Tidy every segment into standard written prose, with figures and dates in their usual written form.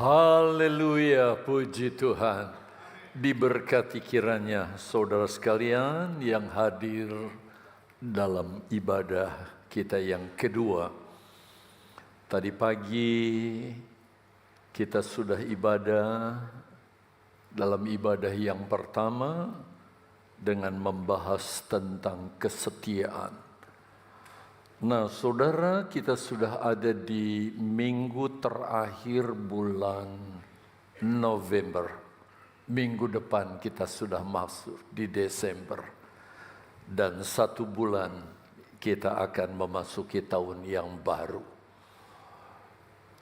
Haleluya, puji Tuhan. Diberkati kiranya saudara sekalian yang hadir dalam ibadah kita yang kedua. Tadi pagi kita sudah ibadah dalam ibadah yang pertama dengan membahas tentang kesetiaan. Nah, saudara, kita sudah ada di minggu terakhir bulan November. Minggu depan kita sudah masuk di Desember. Dan 1 bulan kita akan memasuki tahun yang baru.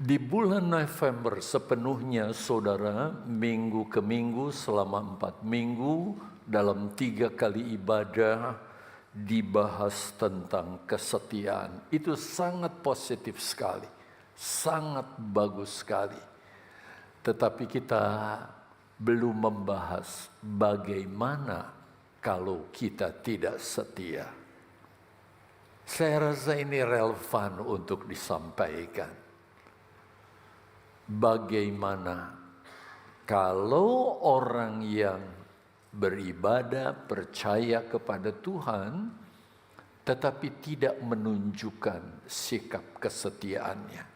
Di bulan November sepenuhnya, saudara, minggu ke minggu selama 4 minggu dalam 3 kali ibadah dibahas tentang kesetiaan. Itu sangat positif sekali, sangat bagus sekali. Tetapi kita belum membahas bagaimana kalau kita tidak setia. Saya rasa ini relevan untuk disampaikan. Bagaimana kalau orang yang beribadah, percaya kepada Tuhan, tetapi tidak menunjukkan sikap kesetiaannya.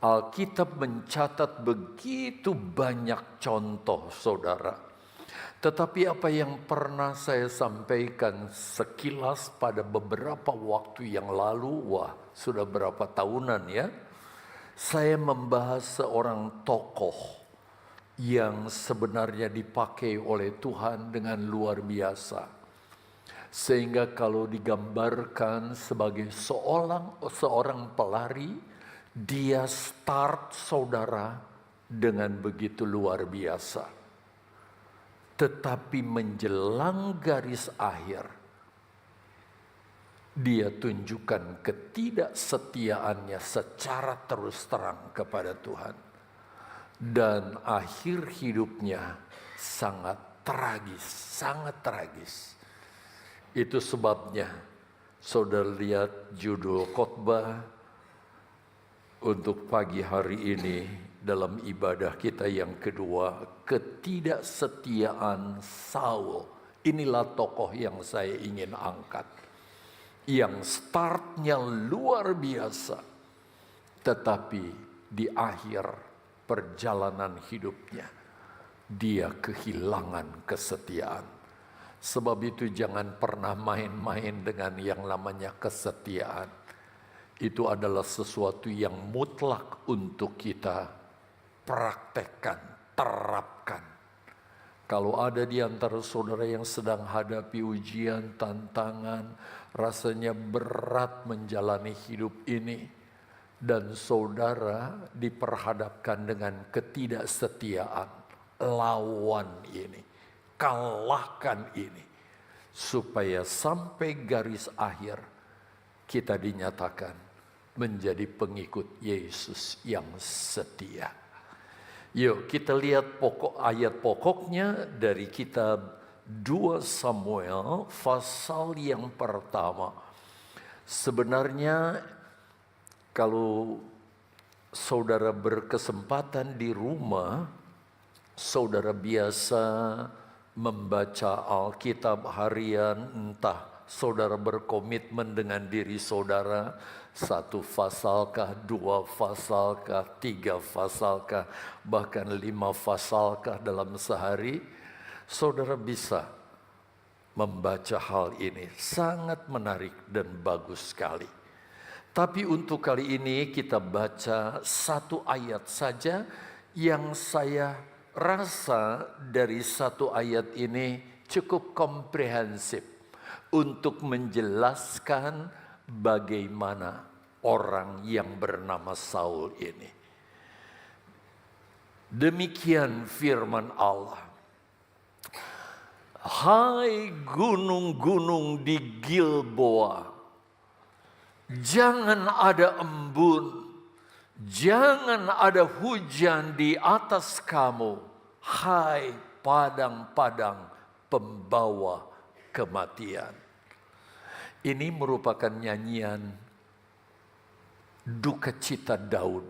Alkitab mencatat begitu banyak contoh, saudara. Tetapi apa yang pernah saya sampaikan sekilas pada beberapa waktu yang lalu, sudah berapa tahunan ya, saya membahas seorang tokoh yang sebenarnya dipakai oleh Tuhan dengan luar biasa. Sehingga kalau digambarkan sebagai seorang pelari, dia start, saudara, dengan begitu luar biasa. Tetapi menjelang garis akhir, dia tunjukkan ketidaksetiaannya secara terus terang kepada Tuhan. Dan akhir hidupnya sangat tragis, sangat tragis. Itu sebabnya saudara lihat judul khotbah untuk pagi hari ini dalam ibadah kita yang kedua, ketidaksetiaan Saul. Inilah tokoh yang saya ingin angkat. Yang startnya luar biasa, tetapi di akhir perjalanan hidupnya dia kehilangan kesetiaan. Sebab itu jangan pernah main-main dengan yang namanya kesetiaan. Itu adalah sesuatu yang mutlak untuk kita praktekkan, terapkan. Kalau ada di antara saudara yang sedang hadapi ujian, tantangan, rasanya berat menjalani hidup ini, dan saudara diperhadapkan dengan ketidaksetiaan, lawan ini, kalahkan ini, supaya sampai garis akhir kita dinyatakan menjadi pengikut Yesus yang setia. Yuk kita lihat ayat pokoknya dari kitab 2 Samuel pasal yang pertama. Sebenarnya kalau saudara berkesempatan di rumah, saudara biasa membaca Alkitab harian, entah saudara berkomitmen dengan diri saudara, 1 pasalkah, 2 pasalkah, 3 pasalkah, bahkan 5 pasalkah dalam sehari, saudara bisa membaca hal ini. Sangat menarik dan bagus sekali. Tapi untuk kali ini kita baca 1 ayat saja yang saya rasa dari 1 ayat ini cukup komprehensif untuk menjelaskan bagaimana orang yang bernama Saul ini. Demikian firman Allah. Hai gunung-gunung di Gilboa, jangan ada embun, jangan ada hujan di atas kamu, hai padang-padang pembawa kematian. Ini merupakan nyanyian duka cita Daud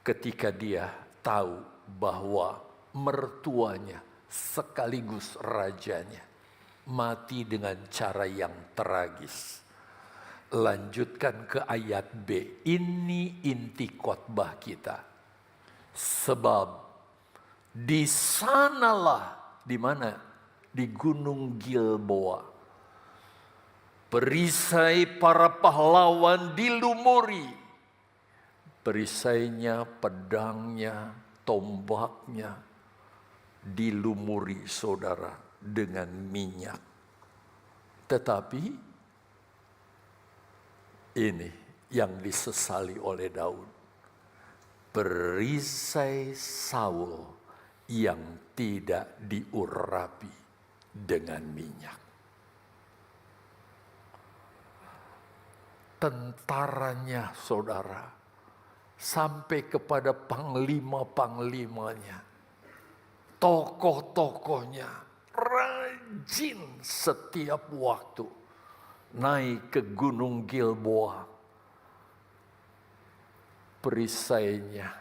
ketika dia tahu bahwa mertuanya sekaligus rajanya mati dengan cara yang tragis. Lanjutkan ke ayat B. Ini inti khotbah kita. Sebab di sanalah, di mana? Di Gunung Gilboa, perisai para pahlawan dilumuri. Perisainya, pedangnya, tombaknya dilumuri saudara dengan minyak. Tetapi ini yang disesali oleh Daud. Perisai Saul yang tidak diurapi dengan minyak. Tentaranya saudara, sampai kepada panglima-panglimanya, tokoh-tokohnya, rajin setiap waktu naik ke Gunung Gilboa. Perisainya,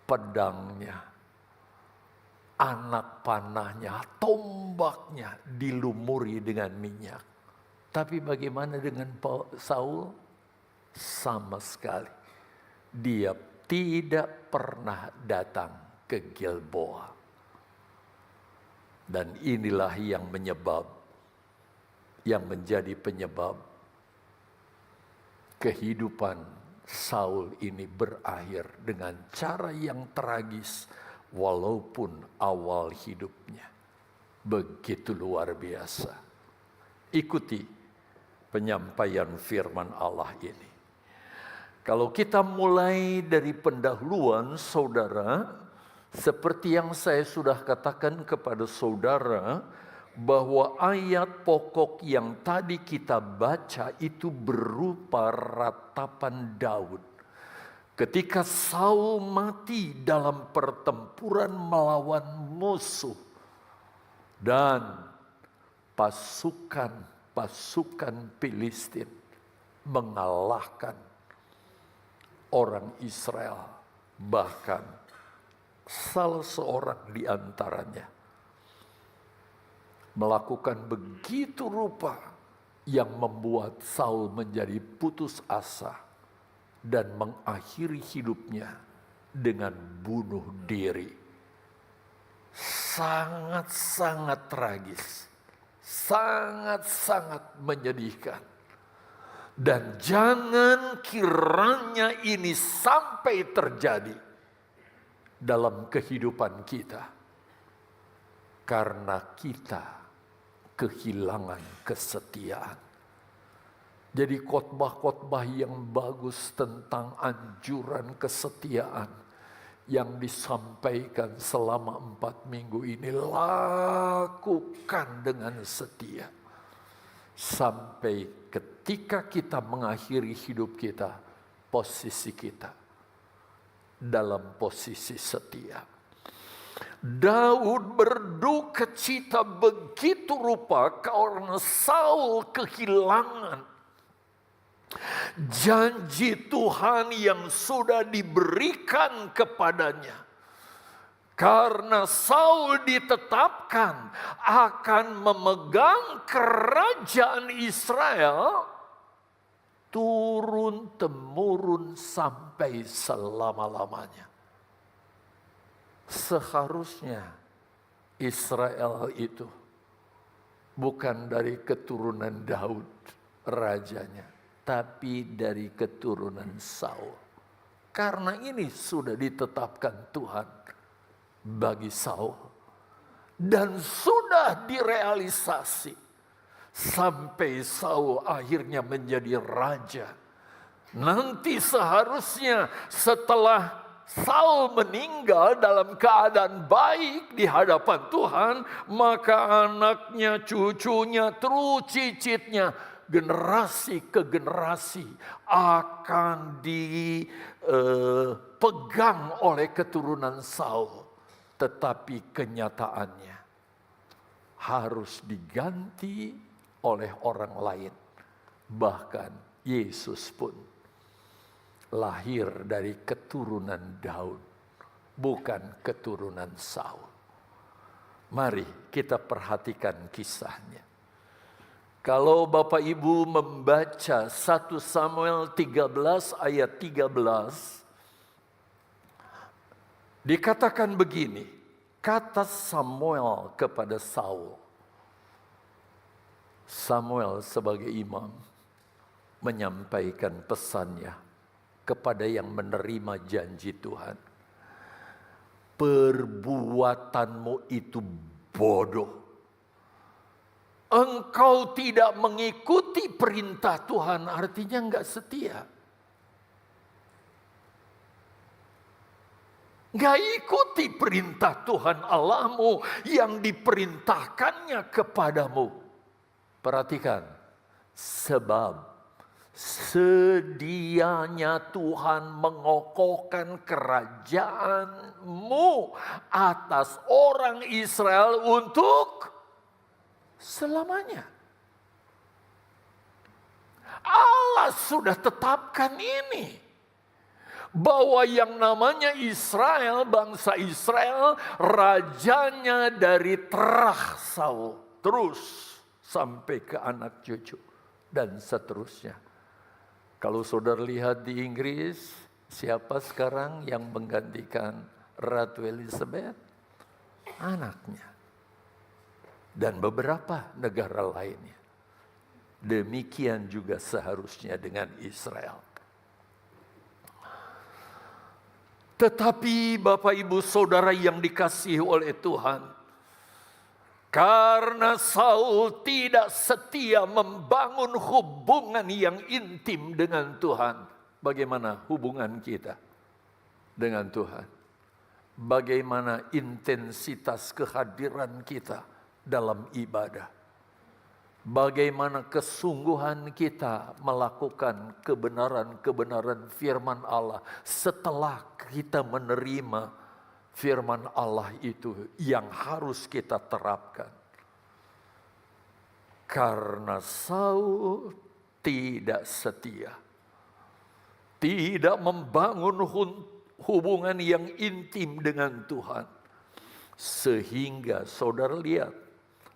pedangnya, anak panahnya, tombaknya dilumuri dengan minyak. Tapi bagaimana dengan Saul? Sama sekali. Dia tidak pernah datang ke Gilboa. Dan inilah yang menjadi penyebab kehidupan Saul ini berakhir dengan cara yang tragis, walaupun awal hidupnya begitu luar biasa. Ikuti penyampaian firman Allah ini. Kalau kita mulai dari pendahuluan saudara, seperti yang saya sudah katakan kepada saudara, bahwa ayat pokok yang tadi kita baca itu berupa ratapan Daud. Ketika Saul mati dalam pertempuran melawan musuh, dan pasukan Filistin mengalahkan orang Israel. Bahkan salah seorang di antaranya melakukan begitu rupa yang membuat Saul menjadi putus asa dan mengakhiri hidupnya dengan bunuh diri. Sangat-sangat tragis. Sangat-sangat menyedihkan. Dan jangan kiranya ini sampai terjadi dalam kehidupan kita. Karena kita kehilangan kesetiaan. Jadi khotbah-khotbah yang bagus tentang anjuran kesetiaan yang disampaikan selama 4 minggu ini, lakukan dengan setia. Sampai ketika kita mengakhiri hidup kita, posisi kita dalam posisi setia. Daud berduka cita begitu rupa karena Saul kehilangan janji Tuhan yang sudah diberikan kepadanya. Karena Saul ditetapkan akan memegang kerajaan Israel turun-temurun sampai selama-lamanya. Seharusnya Israel itu bukan dari keturunan Daud rajanya, tapi dari keturunan Saul. Karena ini sudah ditetapkan Tuhan bagi Saul. Dan sudah direalisasi. Sampai Saul akhirnya menjadi raja. Nanti seharusnya setelah Saul meninggal dalam keadaan baik di hadapan Tuhan, maka anaknya, cucunya, terus cicitnya, generasi ke generasi akan dipegang oleh keturunan Saul. Tetapi kenyataannya harus diganti oleh orang lain. Bahkan Yesus pun lahir dari keturunan Daud. bukan keturunan Saul. Mari kita perhatikan kisahnya. Kalau Bapak Ibu membaca 1 Samuel 13 ayat 13, dikatakan begini, kata Samuel kepada Saul. Samuel sebagai imam menyampaikan pesannya kepada yang menerima janji Tuhan. Perbuatanmu itu bodoh. Engkau tidak mengikuti perintah Tuhan, artinya enggak setia. Enggak ikuti perintah Tuhan Allahmu yang diperintahkannya kepadamu. Perhatikan, sebab sedianya Tuhan mengokohkan kerajaanmu atas orang Israel untuk selamanya. Allah sudah tetapkan ini, bahwa yang namanya Israel, bangsa Israel, rajanya dari terah Saul terus sampai ke anak cucu dan seterusnya. Kalau saudara lihat di Inggris, siapa sekarang yang menggantikan Ratu Elizabeth? Anaknya. Dan beberapa negara lainnya. Demikian juga seharusnya dengan Israel. Tetapi Bapak Ibu Saudara yang dikasihi oleh Tuhan, karena Saul tidak setia membangun hubungan yang intim dengan Tuhan. Bagaimana hubungan kita dengan Tuhan? Bagaimana intensitas kehadiran kita dalam ibadah? Bagaimana kesungguhan kita melakukan kebenaran-kebenaran firman Allah setelah kita menerima firman Allah itu yang harus kita terapkan. Karena Saul tidak setia, tidak membangun hubungan yang intim dengan Tuhan, sehingga saudara lihat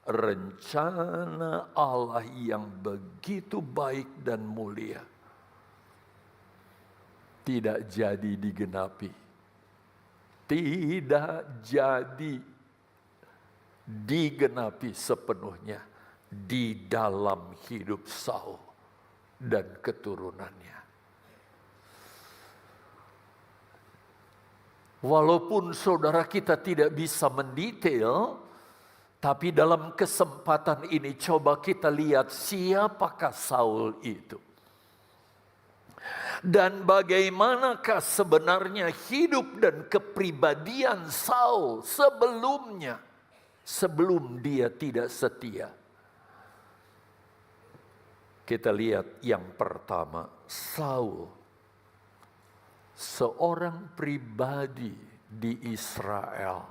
rencana Allah yang begitu baik dan mulia tidak jadi digenapi. Tidak jadi digenapi sepenuhnya di dalam hidup Saul dan keturunannya. Walaupun saudara kita tidak bisa mendetail, tapi dalam kesempatan ini coba kita lihat siapakah Saul itu. Dan bagaimanakah sebenarnya hidup dan kepribadian Saul sebelumnya, sebelum dia tidak setia. Kita lihat yang pertama, Saul, seorang pribadi di Israel.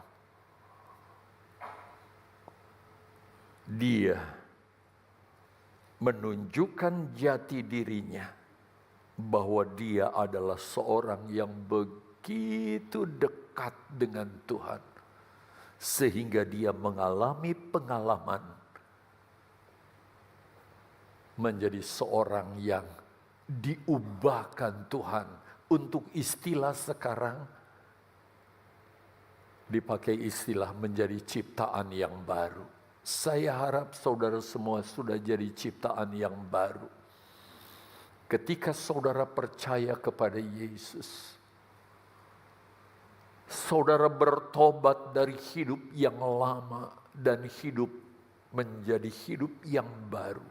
Dia menunjukkan jati dirinya bahwa dia adalah seorang yang begitu dekat dengan Tuhan, sehingga dia mengalami pengalaman menjadi seorang yang diubahkan Tuhan. Untuk istilah sekarang dipakai istilah menjadi ciptaan yang baru. Saya harap saudara semua sudah jadi ciptaan yang baru. Ketika saudara percaya kepada Yesus, saudara bertobat dari hidup yang lama dan hidup menjadi hidup yang baru.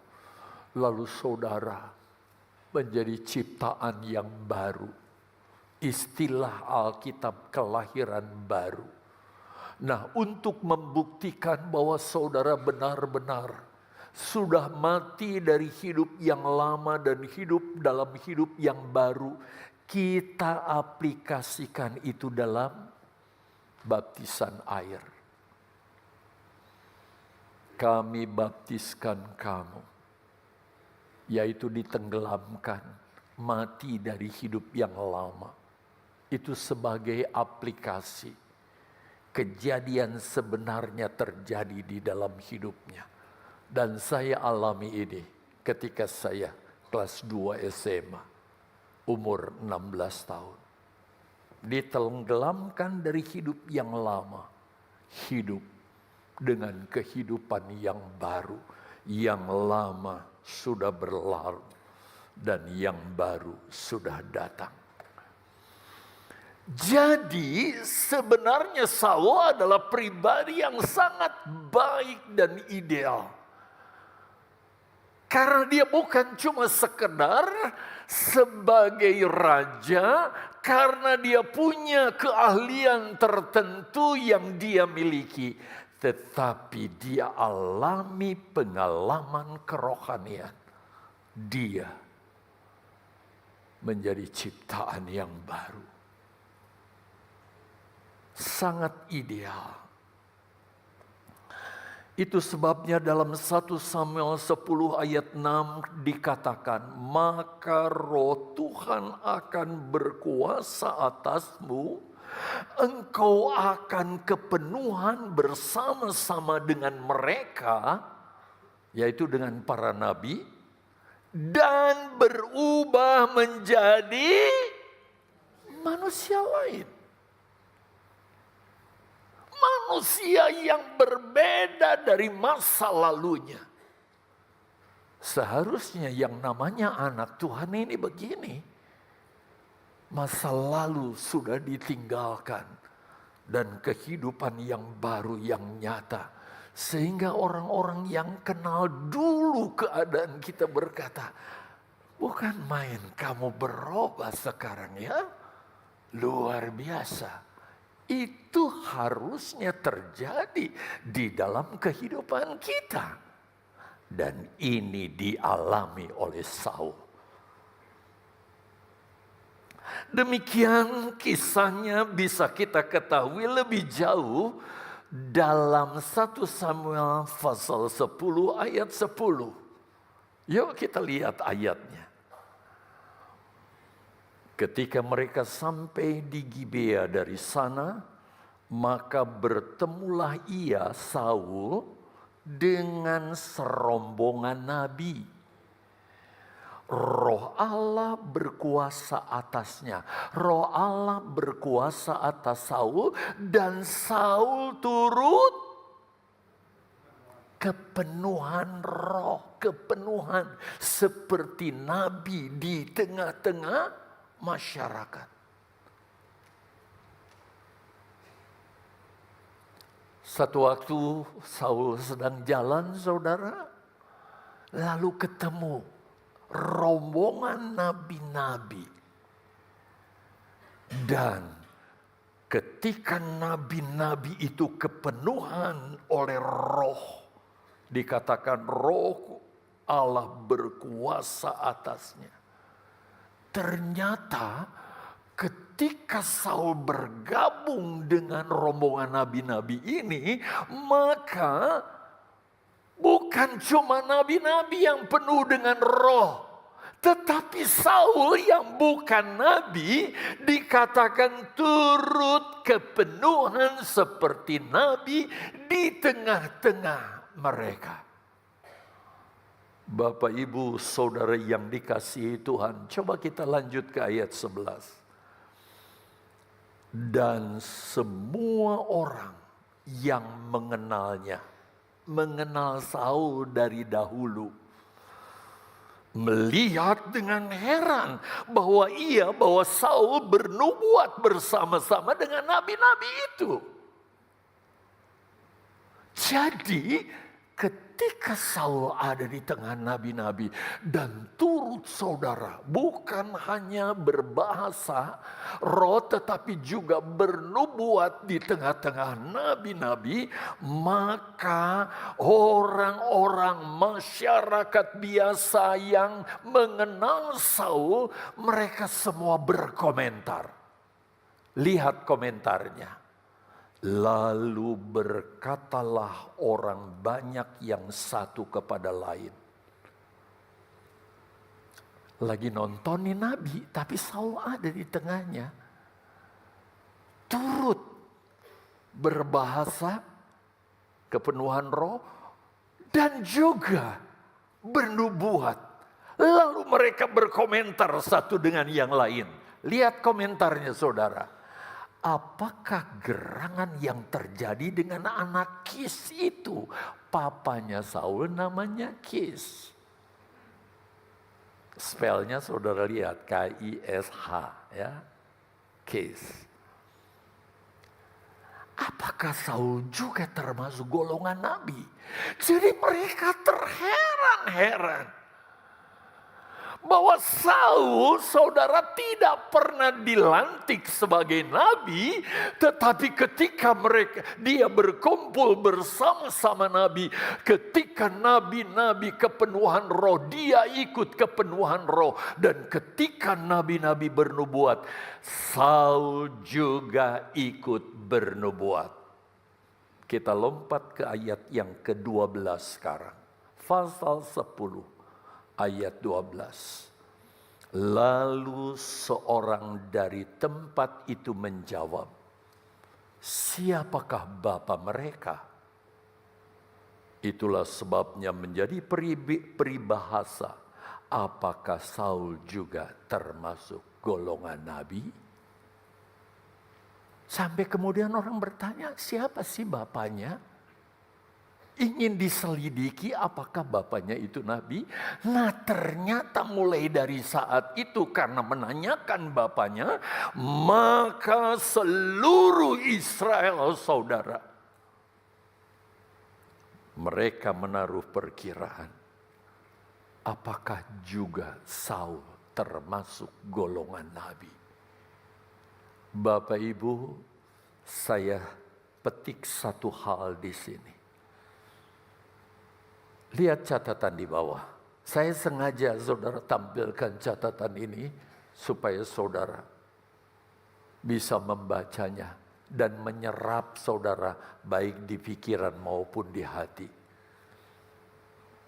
Lalu saudara menjadi ciptaan yang baru. Istilah Alkitab kelahiran baru. Nah, untuk membuktikan bahwa saudara benar-benar sudah mati dari hidup yang lama dan hidup dalam hidup yang baru, kita aplikasikan itu dalam baptisan air. Kami baptiskan kamu, yaitu ditenggelamkan, mati dari hidup yang lama. itu sebagai aplikasi. Kejadian sebenarnya terjadi di dalam hidupnya. Dan saya alami ini ketika saya kelas 2 SMA, umur 16 tahun. Ditenggelamkan dari hidup yang lama, hidup dengan kehidupan yang baru. Yang lama sudah berlalu dan yang baru sudah datang. Jadi sebenarnya Saul adalah pribadi yang sangat baik dan ideal. Karena dia bukan cuma sekedar sebagai raja, karena dia punya keahlian tertentu yang dia miliki. Tetapi dia alami pengalaman kerohanian. Dia menjadi ciptaan yang baru. Sangat ideal. Itu sebabnya dalam 1 Samuel 10 ayat 6 dikatakan, maka roh Tuhan akan berkuasa atasmu, engkau akan kepenuhan bersama-sama dengan mereka, yaitu dengan para nabi, dan berubah menjadi manusia lain. Manusia yang berbeda dari masa lalunya. Seharusnya yang namanya anak Tuhan ini begini. Masa lalu sudah ditinggalkan. Dan kehidupan yang baru yang nyata. Sehingga orang-orang yang kenal dulu keadaan kita berkata, bukan main kamu berubah sekarang ya. Luar biasa. Itu harusnya terjadi di dalam kehidupan kita. Dan ini dialami oleh Saul. Demikian kisahnya bisa kita ketahui lebih jauh dalam 1 Samuel pasal 10 ayat 10. Yuk kita lihat ayatnya. Ketika mereka sampai di Gibea dari sana, maka bertemulah ia Saul dengan serombongan nabi. Roh Allah berkuasa atasnya. Roh Allah berkuasa atas Saul dan Saul turut kepenuhan roh, kepenuhan seperti nabi di tengah-tengah masyarakat. Satu waktu Saul sedang jalan, saudara, lalu ketemu rombongan nabi-nabi. Dan ketika nabi-nabi itu kepenuhan oleh roh, dikatakan roh Allah berkuasa atasnya. Ternyata ketika Saul bergabung dengan rombongan nabi-nabi ini, maka bukan cuma nabi-nabi yang penuh dengan roh, tetapi Saul yang bukan nabi dikatakan turut kepenuhan seperti nabi di tengah-tengah mereka. Bapak, Ibu, Saudara yang dikasihi Tuhan, coba kita lanjut ke ayat 11. Dan semua orang yang mengenalnya, mengenal Saul dari dahulu, melihat dengan heran bahwa Saul bernubuat bersama-sama dengan nabi-nabi itu. Jadi ketika Saul ada di tengah nabi-nabi dan turut saudara, bukan hanya berbahasa roh tetapi juga bernubuat di tengah-tengah nabi-nabi, maka orang-orang masyarakat biasa yang mengenal Saul, mereka semua berkomentar. Lihat komentarnya. Lalu berkatalah orang banyak yang satu kepada lain. Lagi nontonin Nabi, tapi Saul ada di tengahnya. turut berbahasa kepenuhan roh dan juga bernubuat. Lalu mereka berkomentar satu dengan yang lain. Lihat komentarnya saudara. Apakah gerangan yang terjadi dengan anak Kis itu? Papanya Saul namanya Kis. Spellnya saudara lihat, K-I-S-H ya. Kis. Apakah Saul juga termasuk golongan nabi? Jadi mereka terheran-heran bahwa Saul, saudara, tidak pernah dilantik sebagai nabi, tetapi ketika dia berkumpul bersama-sama nabi, ketika nabi-nabi kepenuhan roh, dia ikut kepenuhan roh, dan ketika nabi-nabi bernubuat, Saul juga ikut bernubuat. Kita lompat ke ayat yang ke-12 sekarang. Pasal 10. Ayat 12. Lalu seorang dari tempat itu menjawab, siapakah bapa mereka? Itulah sebabnya menjadi peribahasa. Apakah Saul juga termasuk golongan nabi? Sampai kemudian orang bertanya, siapa sih bapaknya? Ingin diselidiki apakah bapaknya itu nabi. Nah ternyata mulai dari saat itu karena menanyakan bapaknya, maka seluruh Israel saudara, mereka menaruh perkiraan. Apakah juga Saul termasuk golongan nabi? Bapak Ibu, saya petik satu hal di sini. Lihat catatan di bawah. Saya sengaja saudara tampilkan catatan ini supaya saudara bisa membacanya dan menyerap saudara baik di pikiran maupun di hati.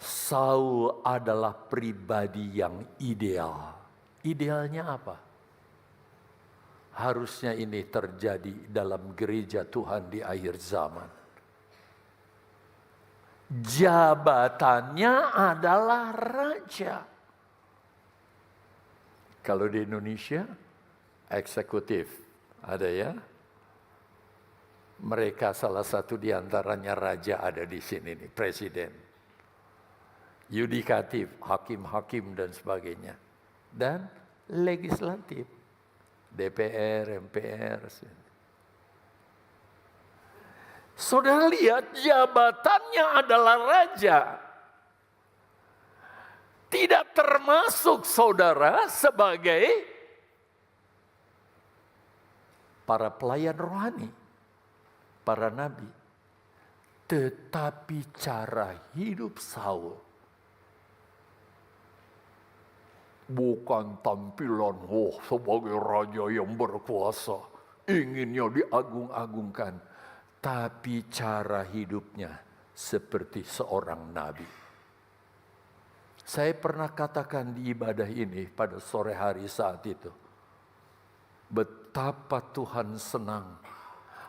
Saul adalah pribadi yang ideal. Idealnya apa? Harusnya ini terjadi dalam gereja Tuhan di akhir zaman. Jabatannya adalah raja. Kalau di Indonesia, eksekutif. Ada ya? Mereka salah satu di antaranya raja ada di sini nih, presiden. Yudikatif, hakim-hakim dan sebagainya. Dan legislatif, DPR, MPR. Saudara lihat jabatannya adalah raja. Tidak termasuk saudara sebagai para pelayan rohani, para nabi. Tetapi cara hidup Saul bukan tampilan sebagai raja yang berkuasa, inginnya diagung-agungkan. Tapi cara hidupnya seperti seorang nabi. Saya pernah katakan di ibadah ini pada sore hari saat itu. Betapa Tuhan senang.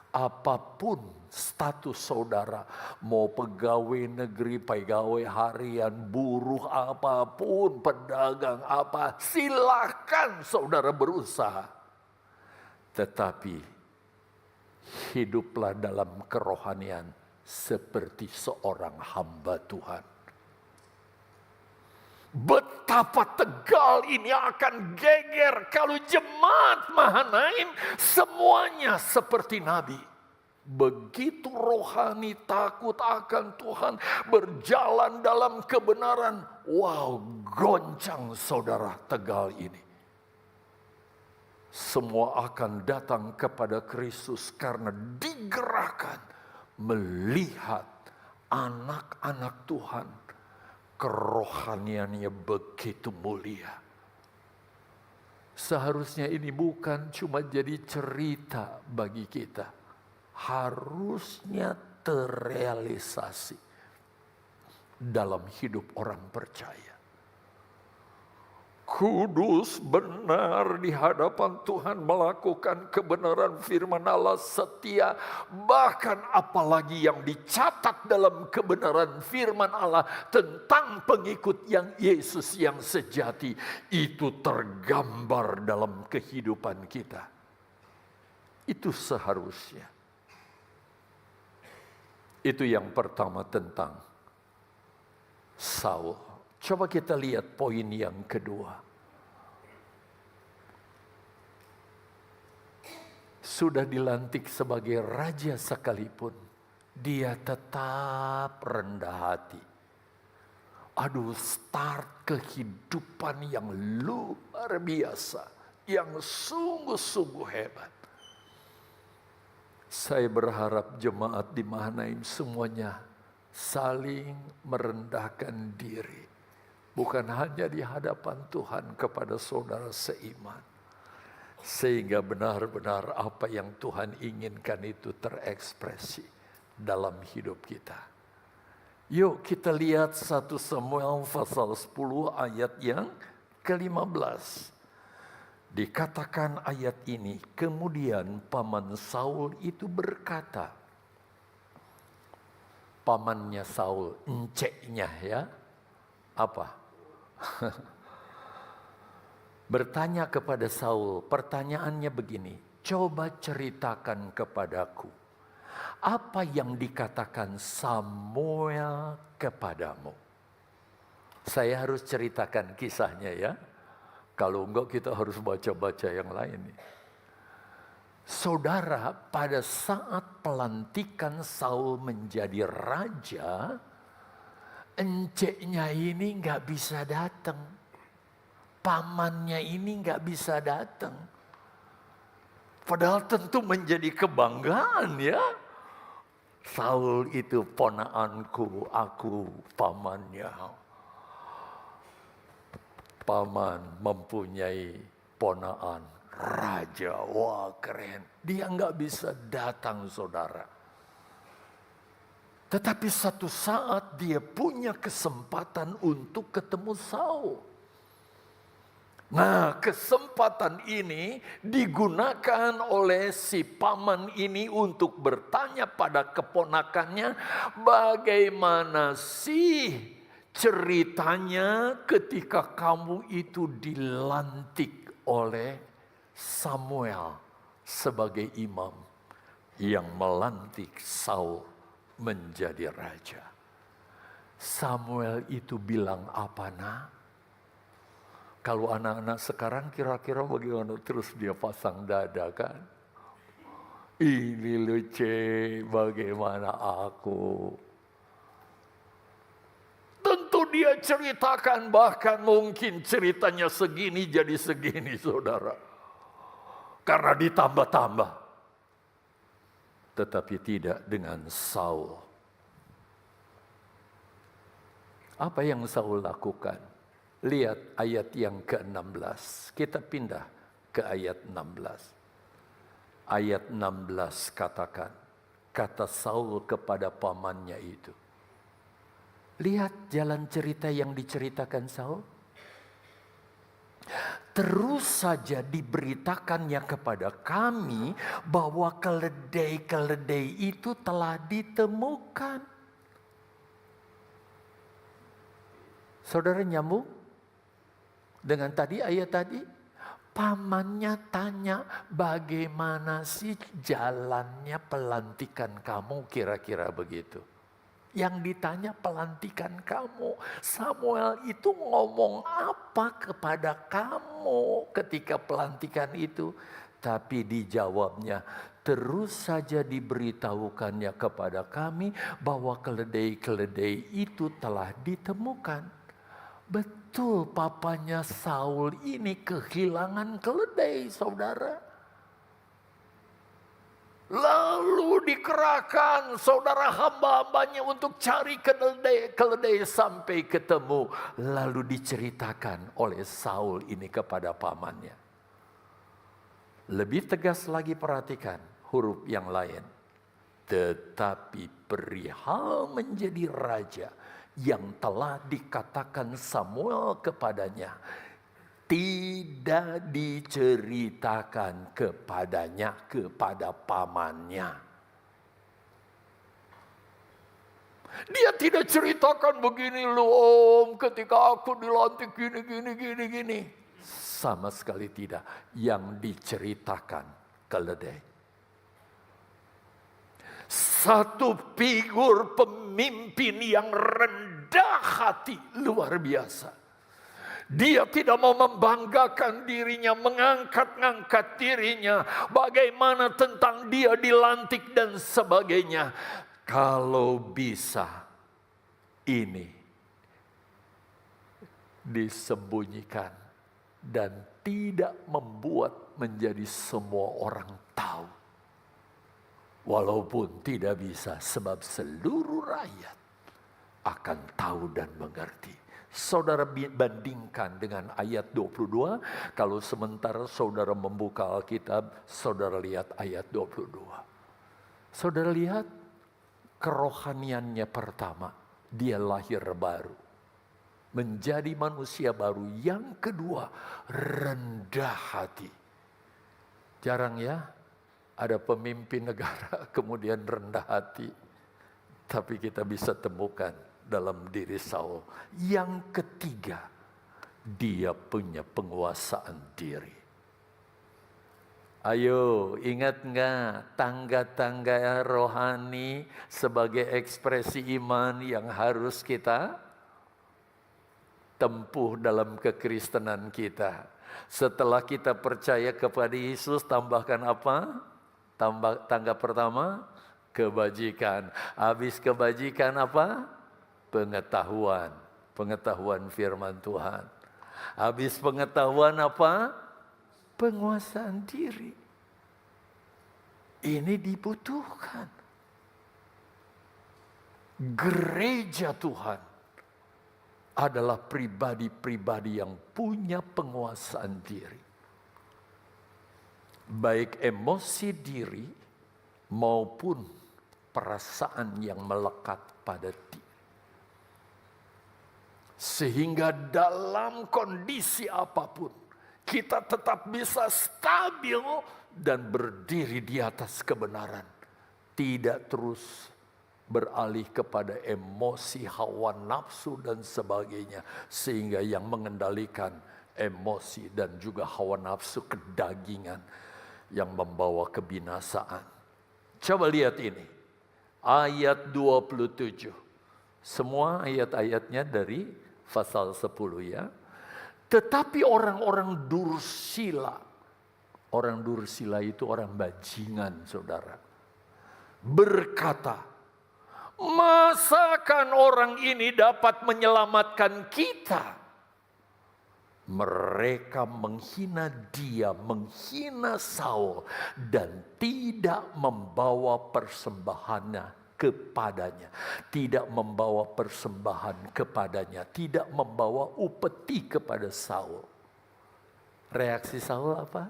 Apapun status saudara. Mau pegawai negeri, pegawai harian, buruh apapun, pedagang apa. Silakan saudara berusaha. Tetapi hiduplah dalam kerohanian seperti seorang hamba Tuhan. Betapa tegal ini akan geger kalau jemaat Mahanaim semuanya seperti nabi. Begitu rohani, takut akan Tuhan, berjalan dalam kebenaran. Wow, goncang saudara tegal ini. Semua akan datang kepada Kristus karena digerakkan melihat anak-anak Tuhan. Kerohaniannya begitu mulia. Seharusnya ini bukan cuma jadi cerita bagi kita. Harusnya terrealisasi dalam hidup orang percaya. kudus, benar di hadapan Tuhan, melakukan kebenaran firman Allah, setia. Bahkan apalagi yang dicatat dalam kebenaran firman Allah tentang pengikut yang Yesus yang sejati, itu tergambar dalam kehidupan kita. Itu seharusnya. Itu yang pertama tentang Saul. Coba kita lihat poin yang kedua. Sudah dilantik sebagai raja sekalipun, dia tetap rendah hati. Aduh, start kehidupan yang luar biasa, yang sungguh-sungguh hebat. Saya berharap jemaat di Mahanaim semuanya saling merendahkan diri. Bukan hanya di hadapan Tuhan kepada saudara seiman. Sehingga benar-benar apa yang Tuhan inginkan itu terekspresi dalam hidup kita. Yuk kita lihat 1 Samuel pasal 10 ayat yang ke-15. Dikatakan ayat ini, kemudian paman Saul itu berkata, pamannya Saul, enceknya ya, apa? Bertanya kepada Saul, pertanyaannya begini, coba ceritakan kepadaku, apa yang dikatakan Samuel kepadamu? Saya harus ceritakan kisahnya ya, kalau enggak kita harus baca-baca yang lain. Saudara, pada saat pelantikan Saul menjadi raja, enceknya ini nggak bisa datang, pamannya ini nggak bisa datang. Padahal tentu menjadi kebanggaan ya. Saul itu ponaanku, aku pamannya. Paman mempunyai ponaan raja, wah keren. Dia nggak bisa datang saudara. Tetapi satu saat dia punya kesempatan untuk ketemu Saul. Nah, kesempatan ini digunakan oleh si paman ini untuk bertanya pada keponakannya, bagaimana sih ceritanya ketika kamu itu dilantik oleh Samuel sebagai imam yang melantik Saul menjadi raja. Samuel itu bilang apa nak? Kalau anak-anak sekarang kira-kira bagaimana, terus dia pasang dada kan? Ini lucu, bagaimana aku? Tentu dia ceritakan, bahkan mungkin ceritanya segini jadi segini saudara. Karena ditambah-tambah. Tetapi tidak dengan Saul. Apa yang Saul lakukan? Lihat ayat yang ke-16. Kita pindah ke ayat 16. Ayat 16 katakan, kata Saul kepada pamannya itu. Lihat jalan cerita yang diceritakan Saul. Terus saja diberitakannya kepada kami bahwa keledai-keledai itu telah ditemukan. Saudara nyambung dengan tadi ayat tadi? Pamannya tanya, bagaimana sih jalannya pelantikan kamu, kira-kira begitu. Yang ditanya pelantikan kamu. Samuel itu ngomong apa kepada kamu ketika pelantikan itu? Tapi dijawabnya, terus saja diberitahukannya kepada kami bahwa keledai-keledai itu telah ditemukan. Betul, papanya Saul ini kehilangan keledai, saudara. Lalu dikerahkan saudara hamba-hambanya untuk cari keledai sampai ketemu. Lalu diceritakan oleh Saul ini kepada pamannya. Lebih tegas lagi perhatikan huruf yang lain. Tetapi perihal menjadi raja yang telah dikatakan Samuel kepadanya, tidak diceritakan kepadanya, kepada pamannya. Dia tidak ceritakan begini loh om, ketika aku dilantik gini. Sama sekali tidak. Yang diceritakan keledai. Satu figur pemimpin yang rendah hati, luar biasa. Dia tidak mau membanggakan dirinya, mengangkat-ngangkat dirinya. Bagaimana tentang dia dilantik dan sebagainya. Kalau bisa ini disembunyikan dan tidak membuat menjadi semua orang tahu. Walaupun tidak bisa, sebab seluruh rakyat akan tahu dan mengerti. Saudara bandingkan dengan ayat 22, kalau sementara saudara membuka Alkitab, saudara lihat ayat 22. Saudara lihat kerohaniannya pertama, dia lahir baru. Menjadi manusia baru. Yang kedua, rendah hati. Jarang ya, ada pemimpin negara kemudian rendah hati. Tapi kita bisa temukan dalam diri Saul. Yang ketiga, dia punya penguasaan diri. Ayo, ingat nggak tangga-tangga rohani sebagai ekspresi iman yang harus kita tempuh dalam kekristenan kita. Setelah kita percaya kepada Yesus, tambahkan apa? Tangga pertama, kebajikan. Habis kebajikan apa? Pengetahuan. Pengetahuan firman Tuhan. Habis pengetahuan apa? Penguasaan diri. Ini dibutuhkan. Gereja Tuhan adalah pribadi-pribadi yang punya penguasaan diri. Baik emosi diri maupun perasaan yang melekat pada diri. Sehingga dalam kondisi apapun, kita tetap bisa stabil dan berdiri di atas kebenaran. Tidak terus beralih kepada emosi, hawa nafsu dan sebagainya. Sehingga yang mengendalikan emosi dan juga hawa nafsu kedagingan yang membawa kebinasaan. Coba lihat ini. Ayat 27. Semua ayat-ayatnya dari pasal 10 ya. Tetapi orang-orang dursila, orang dursila itu orang bajingan, saudara, berkata, masakan orang ini dapat menyelamatkan kita? Mereka menghina dia, menghina Saul, dan tidak membawa persembahannya kepadanya, tidak membawa persembahan kepadanya, tidak membawa upeti kepada Saul. Reaksi Saul apa?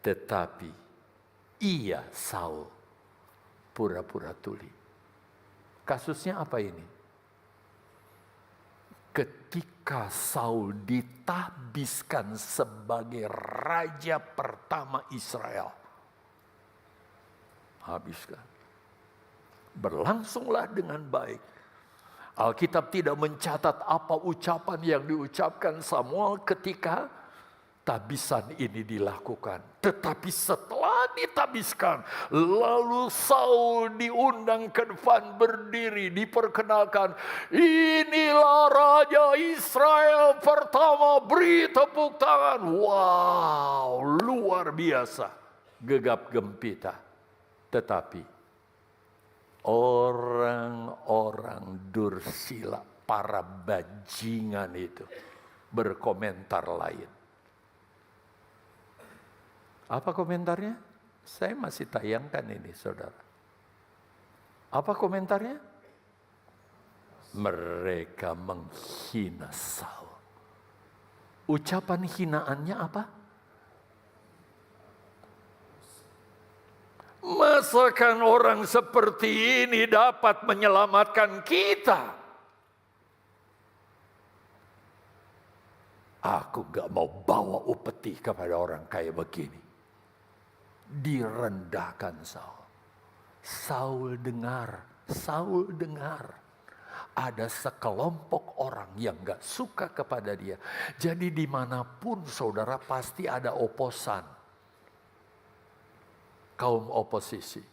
Tetapi ia Saul pura-pura tuli. Kasusnya apa ini? Ketika Saul ditahbiskan sebagai raja pertama Israel, habiskan. Berlangsunglah dengan baik. Alkitab tidak mencatat apa ucapan yang diucapkan Samuel ketika tahbisan ini dilakukan. Tetapi setelah ditabiskan, lalu Saul diundang ke depan berdiri, diperkenalkan. Inilah Raja Israel pertama, beri tepuk tangan. Wow, luar biasa. Gegap gempita. Tetapi orang-orang dursila, para bajingan itu berkomentar lain. Apa komentarnya? Saya masih tayangkan ini, saudara. Apa komentarnya? Mereka menghina Saul. Ucapan hinaannya apa? Masakan orang seperti ini dapat menyelamatkan kita? Aku gak mau bawa upeti kepada orang kayak begini. Direndahkan Saul. Saul dengar. Ada sekelompok orang yang gak suka kepada dia. Jadi dimanapun saudara pasti ada oposan. Kaum oposisi.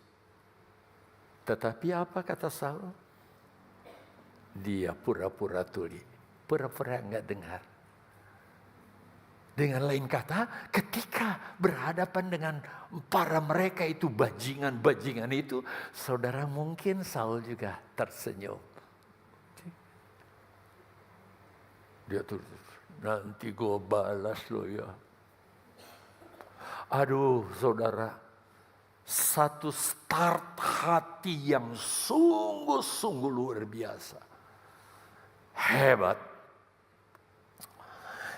Tetapi apa kata Saul? Dia pura-pura tuli. Pura-pura gak dengar. Dengan lain kata, ketika berhadapan dengan para mereka itu, bajingan-bajingan itu, saudara mungkin Saul juga tersenyum. Dia tuh, nanti gue balas lo ya. Aduh saudara, satu start hati yang sungguh-sungguh luar biasa. Hebat.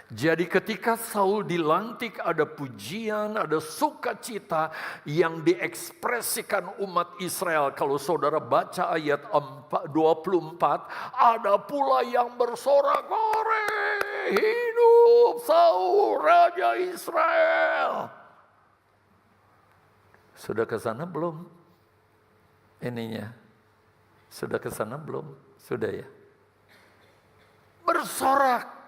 Jadi ketika Saul dilantik ada pujian, ada sukacita yang diekspresikan umat Israel. Kalau saudara baca ayat 24, ada pula yang bersorak-sorai, hidup Saul Raja Israel. Sudah ke sana belum? Ininya. Sudah ke sana belum? Sudah ya. Bersorak.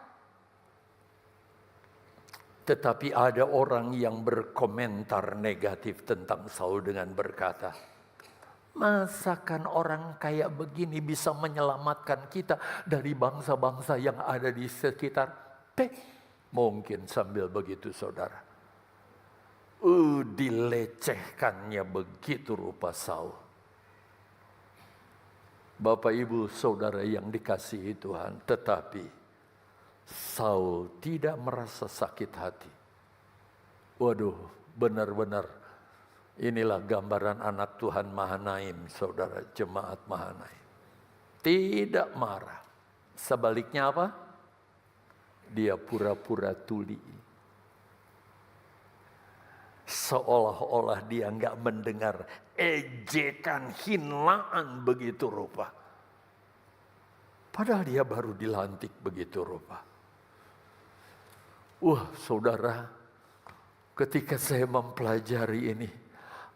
Tetapi ada orang yang berkomentar negatif tentang Saul dengan berkata, masakan orang kayak begini bisa menyelamatkan kita dari bangsa-bangsa yang ada di sekitar? Mungkin sambil begitu saudara. Dilecehkannya begitu rupa Saul. Bapak ibu saudara yang dikasihi Tuhan, tetapi Saul tidak merasa sakit hati. Waduh, benar-benar inilah gambaran anak Tuhan Mahanaim, saudara jemaat Mahanaim. Tidak marah. Sebaliknya apa? Dia pura-pura tuli. Seolah-olah dia nggak mendengar ejekan, hinaan begitu rupa. Padahal dia baru dilantik begitu rupa. Saudara, ketika saya mempelajari ini,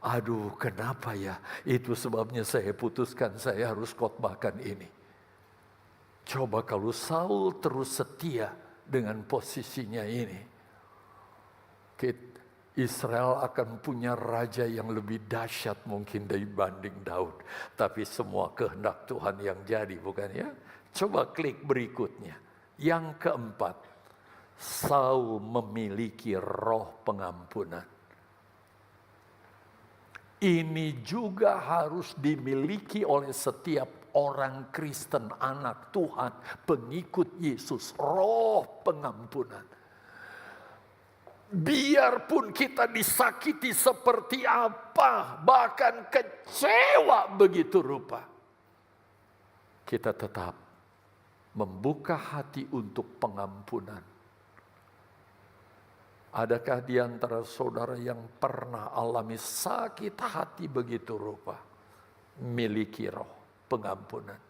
aduh kenapa ya? Itu sebabnya saya putuskan saya harus khotbahkan ini. Coba kalau Saul terus setia dengan posisinya ini, Israel akan punya raja yang lebih dahsyat mungkin dibanding Daud. Tapi semua kehendak Tuhan yang jadi, bukan ya? Coba klik berikutnya. Yang keempat. Saul memiliki roh pengampunan. Ini juga harus dimiliki oleh setiap orang Kristen, anak Tuhan, pengikut Yesus. Roh pengampunan. Biarpun kita disakiti seperti apa, bahkan kecewa begitu rupa, kita tetap membuka hati untuk pengampunan. Adakah di antara saudara yang pernah alami sakit hati begitu rupa? Miliki roh pengampunan.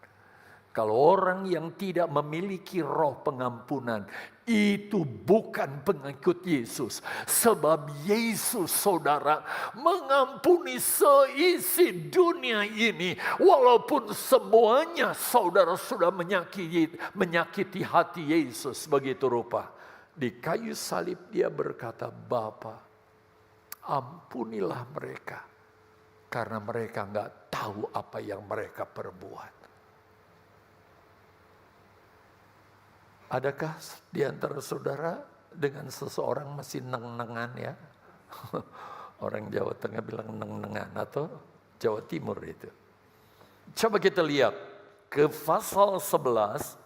Kalau orang yang tidak memiliki roh pengampunan, itu bukan pengikut Yesus. Sebab Yesus saudara mengampuni seisi dunia ini. Walaupun semuanya saudara sudah menyakiti hati Yesus begitu rupa. Di kayu salib dia berkata, Bapa, ampunilah mereka. Karena mereka nggak tahu apa yang mereka perbuat. Adakah di antara saudara dengan seseorang masih neng-nengan ya? Orang Jawa Tengah bilang neng-nengan atau Jawa Timur itu. Coba kita lihat ke pasal 11.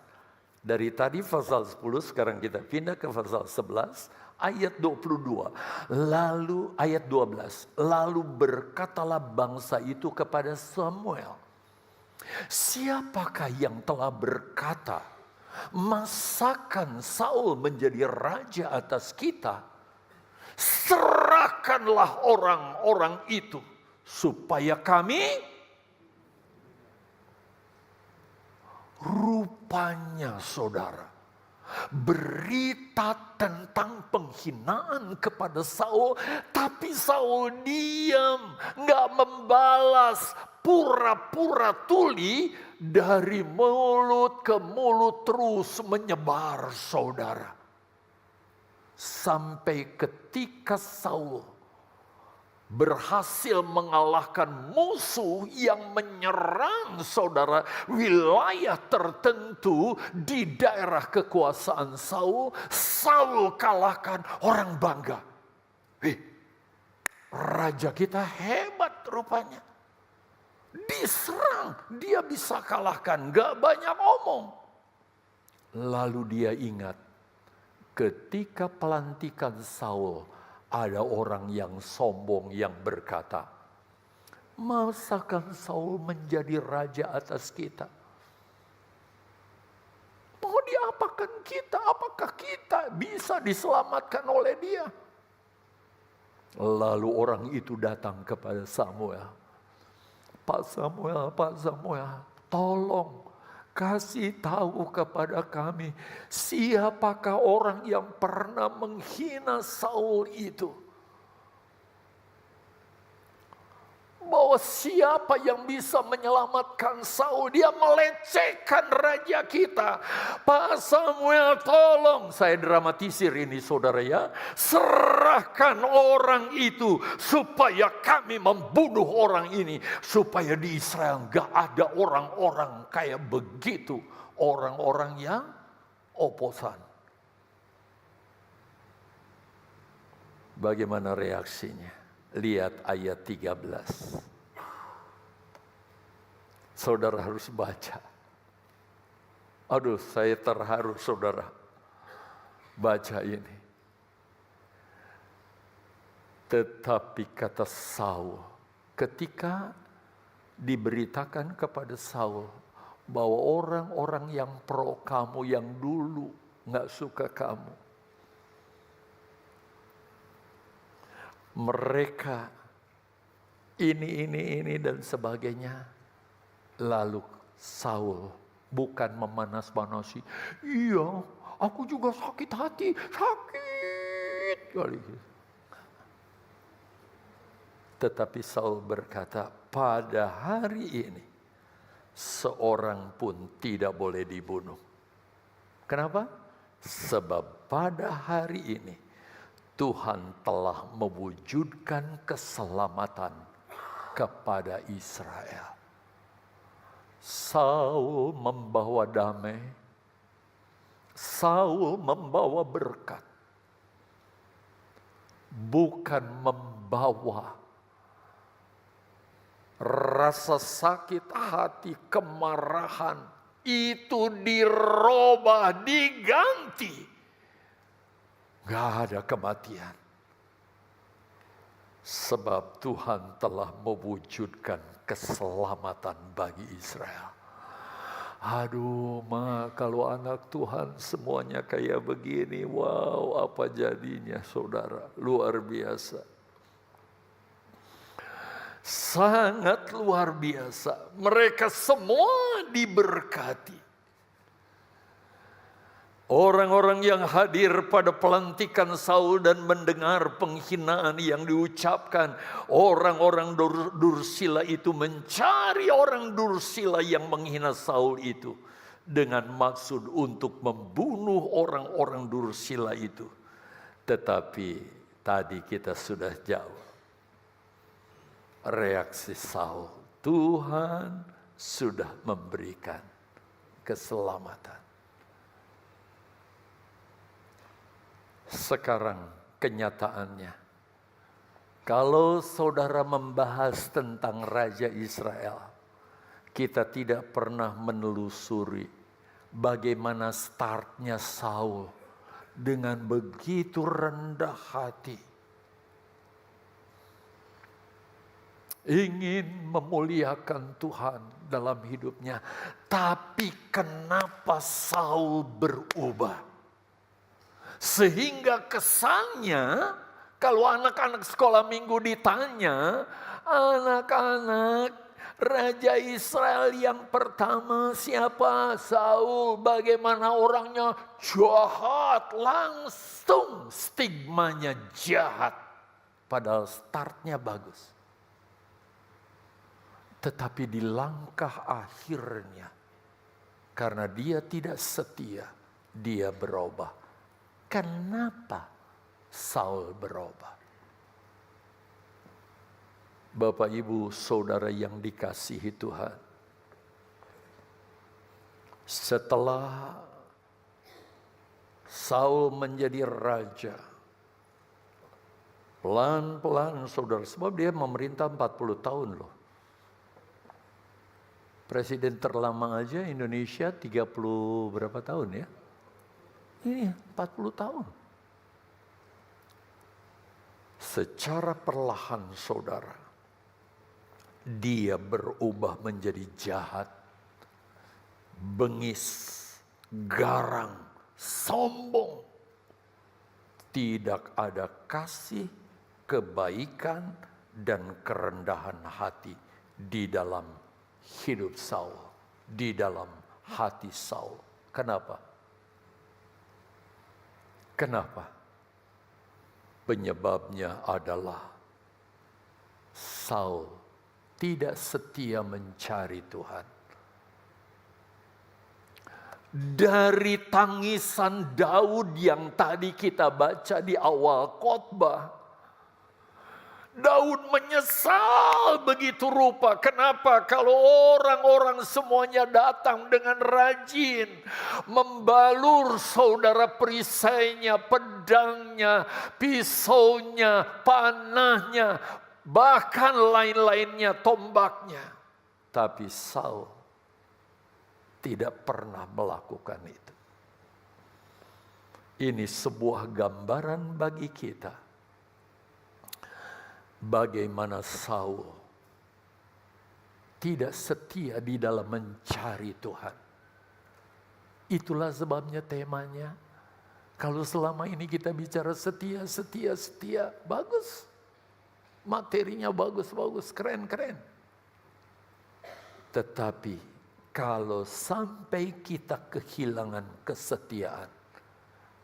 Dari tadi pasal 10, sekarang kita pindah ke pasal 11, ayat 22. Lalu ayat 12. Lalu berkatalah bangsa itu kepada Samuel, siapakah yang telah berkata, masakan Saul menjadi raja atas kita? Serahkanlah orang-orang itu, supaya kami. Rupanya saudara, berita tentang penghinaan kepada Saul, tapi Saul diam, nggak membalas, pura-pura tuli, dari mulut ke mulut terus menyebar, saudara. Sampai ketika Saul berhasil mengalahkan musuh yang menyerang saudara wilayah tertentu di daerah kekuasaan Saul. Saul kalahkan, orang bangga. Raja kita hebat rupanya. Diserang, dia bisa kalahkan, gak banyak omong. Lalu dia ingat, ketika pelantikan Saul, ada orang yang sombong yang berkata, masakan Saul menjadi raja atas kita? Mau diapakan kita? Apakah kita bisa diselamatkan oleh dia? Lalu orang itu datang kepada Samuel. Pak Samuel, tolong kasih tahu kepada kami, siapakah orang yang pernah menghina Saul itu? Bahwa siapa yang bisa menyelamatkan Saul? Dia melecehkan raja kita. Pak Samuel, tolong, saya dramatisir ini saudara ya, serahkan orang itu supaya kami membunuh orang ini, supaya di Israel gak ada orang-orang kayak begitu, orang-orang yang oposan. Bagaimana reaksinya? Lihat ayat 13. Saudara harus baca. Aduh, saya terharu saudara. Baca ini. Tetapi kata Saul, ketika diberitakan kepada Saul bahwa orang-orang yang pro kamu, yang dulu gak suka kamu, mereka ini dan sebagainya. Lalu Saul bukan memanas-manasi. Iya, aku juga sakit hati, sakit kali. Tetapi Saul berkata, pada hari ini seorang pun tidak boleh dibunuh. Kenapa? Sebab pada hari ini Tuhan telah mewujudkan keselamatan kepada Israel. Saul membawa damai, Saul membawa berkat, bukan membawa rasa sakit hati, kemarahan. Itu dirubah, diganti. Gak ada kematian. Sebab Tuhan telah mewujudkan keselamatan bagi Israel. Aduh, kalau anak Tuhan semuanya kayak begini, wow, apa jadinya saudara? Luar biasa. Sangat luar biasa. Mereka semua diberkati. Orang-orang yang hadir pada pelantikan Saul dan mendengar penghinaan yang diucapkan, orang-orang dursila itu mencari orang dursila yang menghina Saul itu dengan maksud untuk membunuh orang-orang dursila itu. Tetapi tadi kita sudah jawab. Reaksi Saul, Tuhan sudah memberikan keselamatan. Sekarang kenyataannya, kalau saudara membahas tentang Raja Israel, kita tidak pernah menelusuri bagaimana startnya Saul dengan begitu rendah hati. Ingin memuliakan Tuhan dalam hidupnya. Tapi kenapa Saul berubah? Sehingga kesannya, kalau anak-anak sekolah minggu ditanya, anak-anak, Raja Israel yang pertama siapa? Saul. Bagaimana orangnya? Jahat. Langsung stigmanya jahat. Padahal startnya bagus. Tetapi di langkah akhirnya, karena dia tidak setia, dia berubah. Kenapa Saul berubah? Bapak, Ibu, Saudara yang dikasihi Tuhan. Setelah Saul menjadi raja, pelan-pelan saudara, sebab dia memerintah 40 tahun loh. Presiden terlama aja Indonesia 30 berapa tahun ya? Ini 40 tahun. Secara perlahan saudara, dia berubah menjadi jahat, bengis, garang, sombong. Tidak ada kasih, kebaikan, dan kerendahan hati di dalam hidup Saul, di dalam hati Saul. Kenapa? Kenapa? Penyebabnya adalah Saul tidak setia mencari Tuhan. Dari tangisan Daud yang tadi kita baca di awal khotbah, Daud menyesal begitu rupa. Kenapa? Kalau orang-orang semuanya datang dengan rajin, membalur saudara perisainya, pedangnya, pisaunya, panahnya, bahkan lain-lainnya, tombaknya. Tapi Saul tidak pernah melakukan itu. Ini sebuah gambaran bagi kita. Bagaimana Saul tidak setia di dalam mencari Tuhan. Itulah sebabnya temanya. Kalau selama ini kita bicara setia, bagus. Materinya bagus, keren. Tetapi kalau sampai kita kehilangan kesetiaan,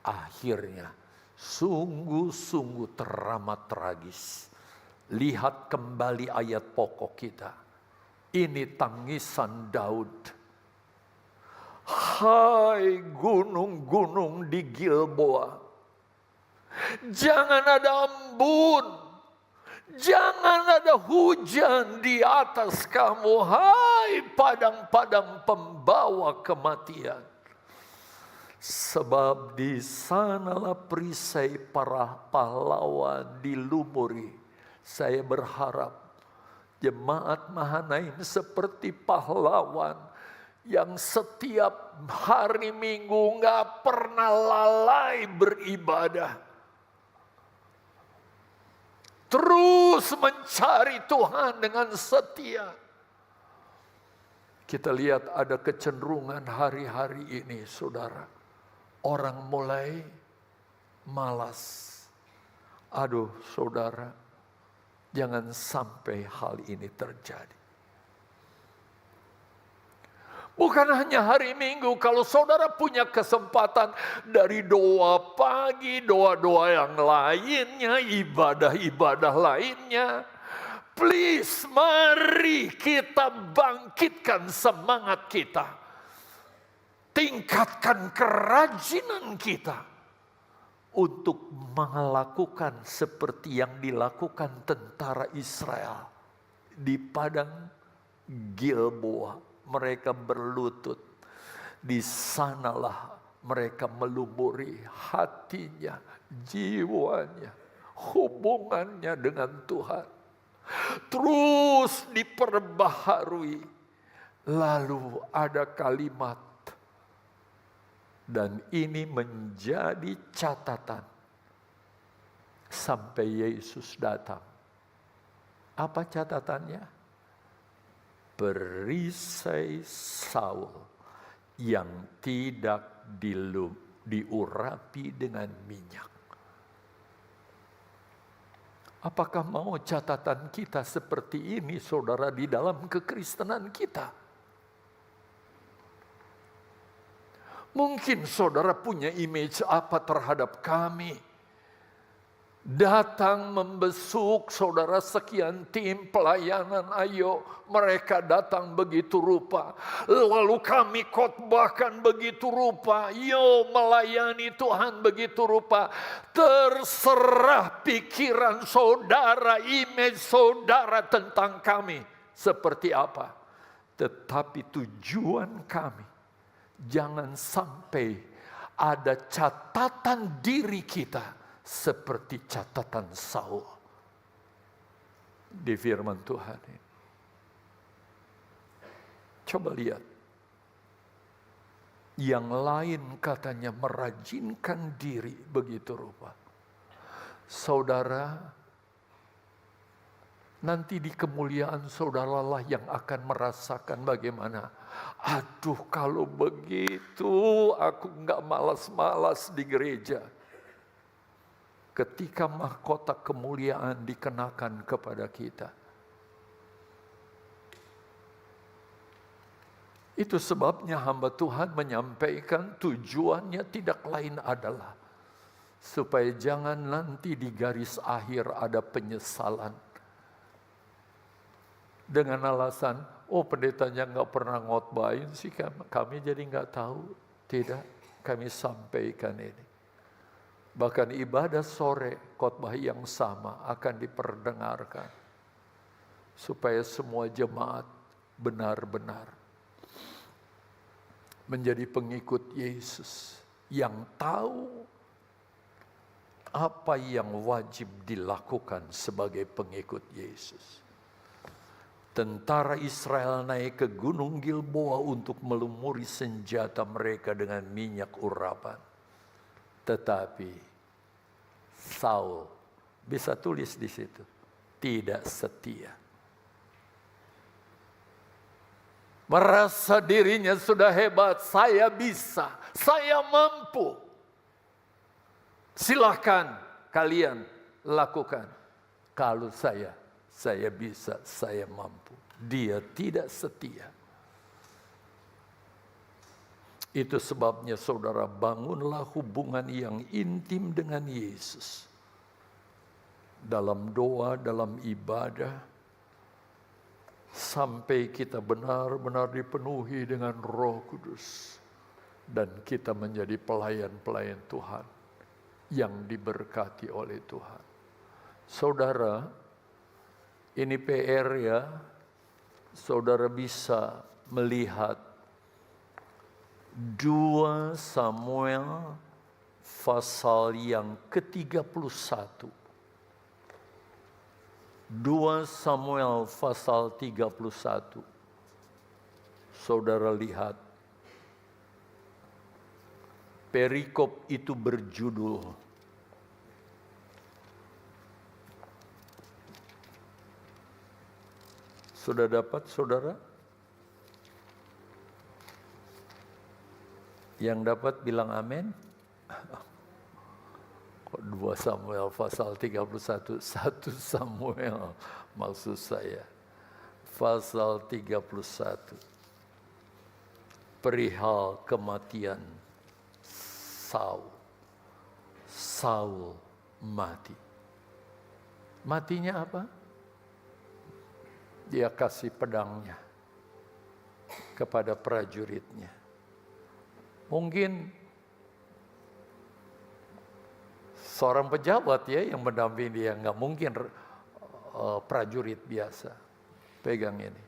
akhirnya sungguh-sungguh teramat tragis. Lihat kembali ayat pokok kita. Ini tangisan Daud. Hai gunung-gunung di Gilboa, jangan ada embun, jangan ada hujan di atas kamu. Hai padang-padang pembawa kematian. Sebab di sanalah perisai para pahlawan dilumuri. Saya berharap jemaat Mahanaim seperti pahlawan yang setiap hari Minggu nggak pernah lalai beribadah. Terus mencari Tuhan dengan setia. Kita lihat ada kecenderungan hari-hari ini, saudara. Orang mulai malas. Aduh, saudara. Jangan sampai hal ini terjadi. Bukan hanya hari Minggu, kalau saudara punya kesempatan dari doa pagi, doa-doa yang lainnya, ibadah-ibadah lainnya. Please, mari kita bangkitkan semangat kita. Tingkatkan kerajinan kita. Untuk melakukan seperti yang dilakukan tentara Israel di padang Gilboa. Mereka berlutut. Di sanalah mereka melumuri hatinya, jiwanya, hubungannya dengan Tuhan. Terus diperbaharui. Lalu ada kalimat. Dan ini menjadi catatan sampai Yesus datang. Apa catatannya? Perisai Saul yang tidak diurapi dengan minyak. Apakah mau catatan kita seperti ini, saudara, di dalam kekristenan kita? Mungkin saudara punya image apa terhadap kami? Datang membesuk saudara sekian tim pelayanan, ayo mereka datang begitu rupa. Lalu kami khotbahkan begitu rupa, yo melayani Tuhan begitu rupa. Terserah pikiran saudara, image saudara tentang kami seperti apa. Tetapi tujuan kami, jangan sampai ada catatan diri kita seperti catatan Saul di firman Tuhan ini. Coba lihat. Yang lain katanya merajinkan diri begitu rupa. Saudara, nanti di kemuliaan saudaralah yang akan merasakan bagaimana. Aduh, kalau begitu aku nggak malas-malas di gereja. Ketika mahkota kemuliaan dikenakan kepada kita. Itu sebabnya hamba Tuhan menyampaikan tujuannya tidak lain adalah supaya jangan nanti di garis akhir ada penyesalan. Dengan alasan, oh pendetanya nggak pernah ngotbahin sih, kami jadi nggak tahu. Tidak, kami sampaikan ini. Bahkan ibadah sore, khotbah yang sama akan diperdengarkan. Supaya semua jemaat benar-benar menjadi pengikut Yesus. Yang tahu apa yang wajib dilakukan sebagai pengikut Yesus. Tentara Israel naik ke Gunung Gilboa untuk melumuri senjata mereka dengan minyak urapan. Tetapi Saul, bisa tulis di situ, tidak setia. Merasa dirinya sudah hebat, saya bisa, saya mampu. Silahkan kalian lakukan. Kalau saya bisa, saya mampu. Dia tidak setia. Itu sebabnya saudara, bangunlah hubungan yang intim dengan Yesus. Dalam doa, dalam ibadah. Sampai kita benar-benar dipenuhi dengan Roh Kudus. Dan kita menjadi pelayan-pelayan Tuhan yang diberkati oleh Tuhan. Saudara, ini PR ya. Saudara bisa melihat 2 Samuel pasal yang ke-31. 2 Samuel pasal 31. Saudara lihat. Perikop itu berjudul Sudah dapat saudara? Yang dapat bilang amin. 2 Samuel pasal 31, 1 Samuel maksud saya. Pasal 31. Perihal kematian Saul. Saul mati. Matinya apa? Dia kasih pedangnya kepada prajuritnya. Mungkin seorang pejabat ya yang mendampingi dia, nggak mungkin prajurit biasa. Pegang ini.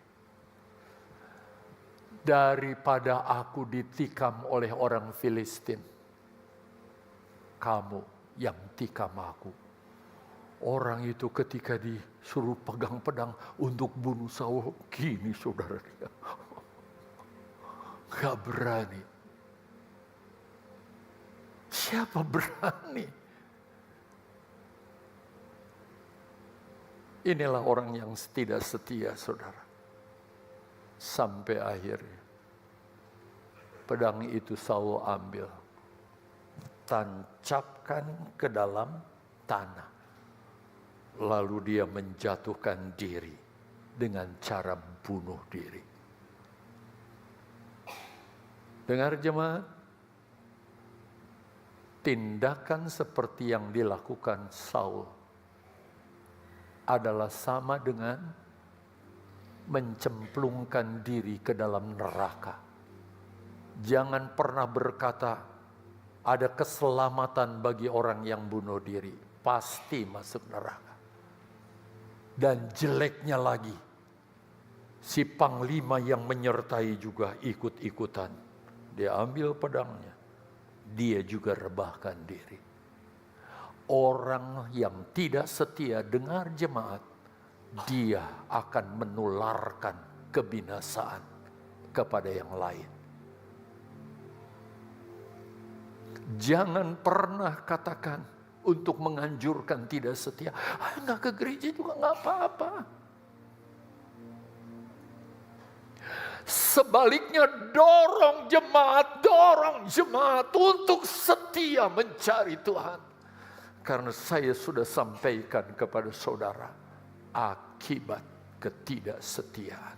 Daripada aku ditikam oleh orang Filistin, kamu yang tikam aku. Orang itu ketika disuruh pegang pedang untuk bunuh Saul, gini saudara dia. Gak berani. Siapa berani? Inilah orang yang tidak setia, saudara. Sampai akhirnya pedang itu Saul ambil, tancapkan ke dalam tanah. lalu dia menjatuhkan diri dengan cara bunuh diri. Dengar jemaat, tindakan seperti yang dilakukan Saul adalah sama dengan mencemplungkan diri ke dalam neraka. Jangan pernah berkata ada keselamatan bagi orang yang bunuh diri. Pasti masuk neraka. Dan jeleknya lagi, si panglima yang menyertai juga ikut-ikutan. Dia ambil pedangnya, dia juga rebahkan diri. Orang yang tidak setia, dengar jemaat, dia akan menularkan kebinasaan kepada yang lain. Jangan pernah katakan untuk menganjurkan tidak setia, nggak ke gereja juga nggak apa-apa. Sebaliknya dorong jemaat untuk setia mencari Tuhan. Karena saya sudah sampaikan kepada saudara, akibat ketidaksetiaan.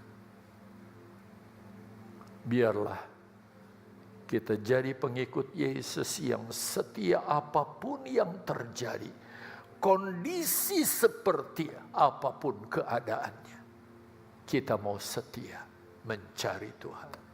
Biarlah kita jadi pengikut Yesus yang setia apapun yang terjadi. Kondisi seperti apapun keadaannya. Kita mau setia mencari Tuhan.